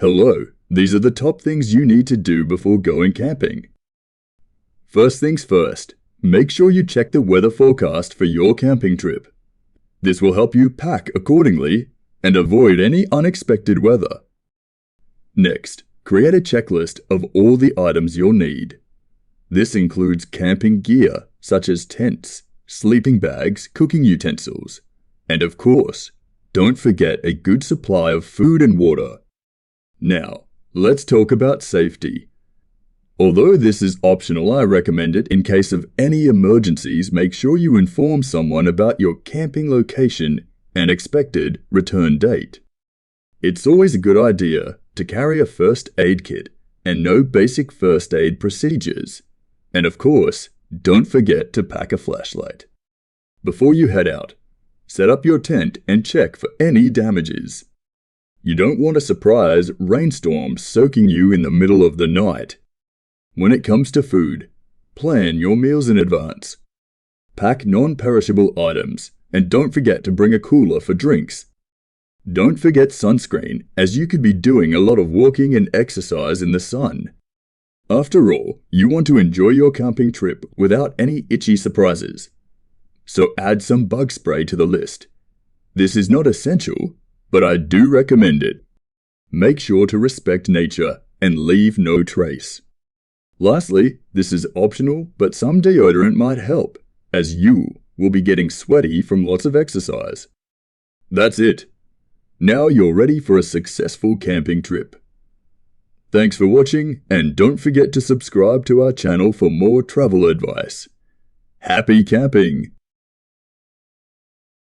Hello, these are the top things you need to do before going camping. First things first, make sure you check the weather forecast for your camping trip. This will help you pack accordingly and avoid any unexpected weather. Next, create a checklist of all the items you'll need. This includes camping gear such as tents, sleeping bags, cooking utensils, and of course, don't forget a good supply of food and water. Now, let's talk about safety. Although this is optional, I recommend it in case of any emergencies. Make sure you inform someone about your camping location and expected return date. It's always a good idea to carry a first aid kit and know basic first aid procedures. And of course, don't forget to pack a flashlight. Before you head out, set up your tent and check for any damages. You don't want a surprise rainstorm soaking you in the middle of the night. When it comes to food, plan your meals in advance. Pack non-perishable items and don't forget to bring a cooler for drinks. Don't forget sunscreen, as you could be doing a lot of walking and exercise in the sun. After all, you want to enjoy your camping trip without any itchy surprises. So add some bug spray to the list. This is not essential, but I do recommend it. Make sure to respect nature and leave no trace. Lastly, this is optional, but some deodorant might help, as you will be getting sweaty from lots of exercise. That's it. Now you're ready for a successful camping trip. Thanks for watching, and don't forget to subscribe to our channel for more travel advice. Happy camping!